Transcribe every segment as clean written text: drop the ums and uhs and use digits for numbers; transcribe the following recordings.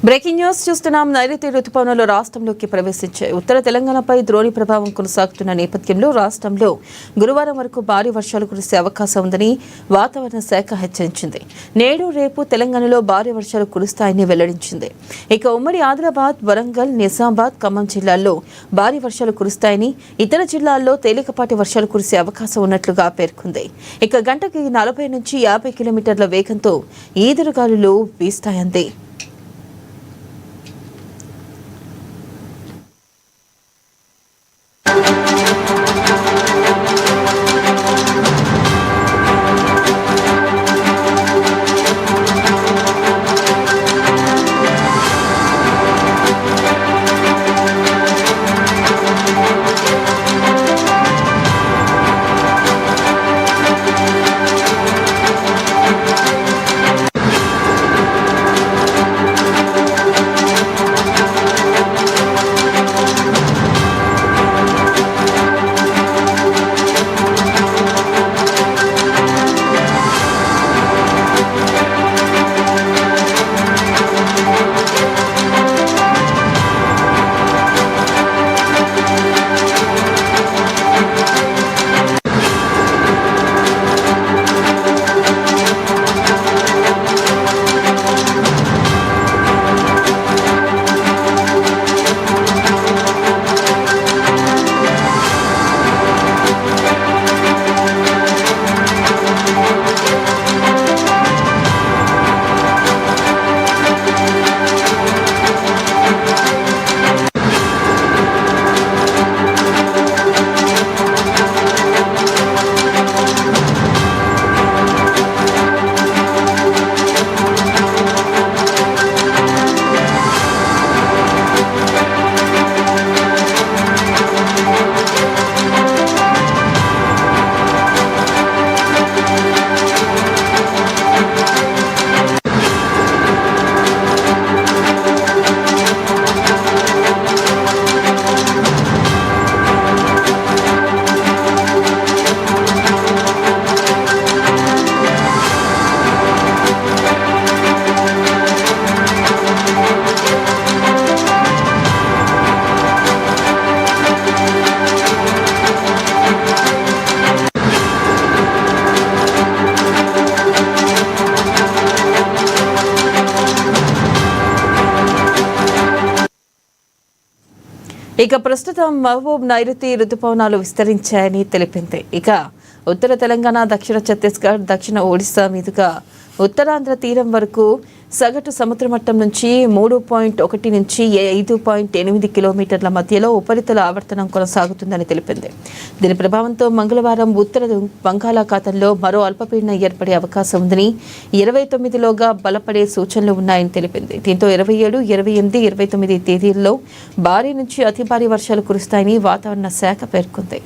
Breaking news చూస్తున్నాం. నైరుతి రుతుపవనాలు రాష్ట్రంలోకి ప్రవేశించాయి. ఉత్తర తెలంగాణపై ద్రోణి ప్రభావం కొనసాగుతున్న నేపథ్యంలో రాష్ట్రంలో గురువారం వరకు భారీ వర్షాలు కురిసే అవకాశం ఉందని వాతావరణ శాఖ హెచ్చరించింది. నేడు రేపు తెలంగాణలో భారీ వర్షాలు కురుస్తాయని వెల్లడించింది. ఇక ఉమ్మడి ఆదిలాబాద్, వరంగల్, నిజామాబాద్, ఖమ్మం జిల్లాల్లో భారీ వర్షాలు కురుస్తాయని, ఇతర జిల్లాల్లో తేలికపాటి వర్షాలు కురిసే అవకాశం ఉన్నట్లుగా పేర్కొంది. ఇక గంటకి 40 నుంచి 50 కిలోమీటర్ల వేగంతో ఈదురుగాలులు వీస్తాయంది. ఇక ప్రస్తుతం మహబూబ్ నైరుతి రుతుపవనాలు విస్తరించాయని తెలిపింది. ఇక ఉత్తర తెలంగాణ, దక్షిణ ఛత్తీస్గఢ్, దక్షిణ ఒడిశా మీదుగా ఉత్తరాంధ్ర తీరం వరకు సగటు సముద్ర మట్టం నుంచి 3.1 నుంచి 5.8 కిలోమీటర్ల మధ్యలో ఉపరితల ఆవర్తనం కొనసాగుతుందని తెలిపింది. దీని ప్రభావంతో మంగళవారం ఉత్తర బంగాళాఖాతంలో మరో అల్పపీడనం ఏర్పడే అవకాశం ఉందని, 29లోగా బలపడే సూచనలు ఉన్నాయని తెలిపింది. దీంతో 27, 28, 29 తేదీల్లో భారీ నుంచి అతి భారీ వర్షాలు కురుస్తాయని వాతావరణ శాఖ పేర్కొంది.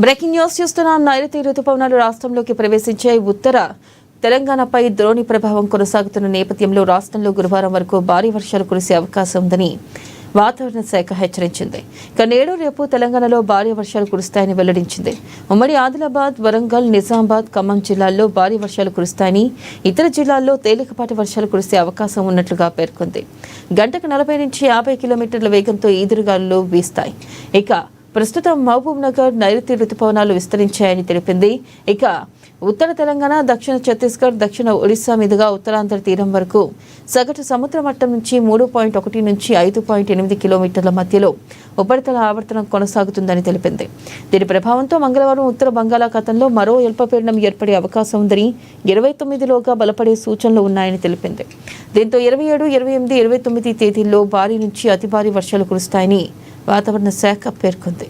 బ్రేకింగ్ న్యూస్ చూస్తున్నాం. నైరుతి రుతుపవనాలు రాష్ట్రంలోకి ప్రవేశించే ఉత్తర తెలంగాణపై ద్రోణి ప్రభావం కొనసాగుతున్న నేపథ్యంలో రాష్ట్రంలో గురువారం వరకు భారీ వర్షాలు కురిసే అవకాశం ఉందని వాతావరణ శాఖ హెచ్చరించింది. ఇక నేడు రేపు తెలంగాణలో భారీ వర్షాలు కురుస్తాయని వెల్లడించింది. ఉమ్మడి ఆదిలాబాద్, వరంగల్, నిజామాబాద్, ఖమ్మం జిల్లాల్లో భారీ వర్షాలు కురుస్తాయని, ఇతర జిల్లాల్లో తేలికపాటి వర్షాలు కురిసే అవకాశం ఉన్నట్లుగా పేర్కొంది. గంటకు 40 నుంచి 50 కిలోమీటర్ల వేగంతో ఈదురుగాలులు వీస్తాయి. ఇక ప్రస్తుతం మహబూబ్ నగర్ నైరుతి రుతుపవనాలు విస్తరించాయని తెలిపింది. ఇక ఉత్తర తెలంగాణ, దక్షిణ ఛత్తీస్గఢ్, దక్షిణ ఒడిశా మీదుగా ఉత్తరాంధ్ర తీరం వరకు సగటు సముద్ర మట్టం నుంచి 3.1 నుంచి 5.8 కిలోమీటర్ల మధ్యలో ఉపరితల ఆవర్తనం కొనసాగుతుందని తెలిపింది. దీని ప్రభావంతో మంగళవారం ఉత్తర బంగాళాఖాతంలో మరో అల్పపీడనం ఏర్పడే అవకాశం ఉందని, 29లోగా బలపడే సూచనలు ఉన్నాయని తెలిపింది. దీంతో 27, 28, 29 తేదీల్లో భారీ నుంచి అతి భారీ వర్షాలు కురుస్తాయని వాతావరణ శాఖ పేర్కొంది.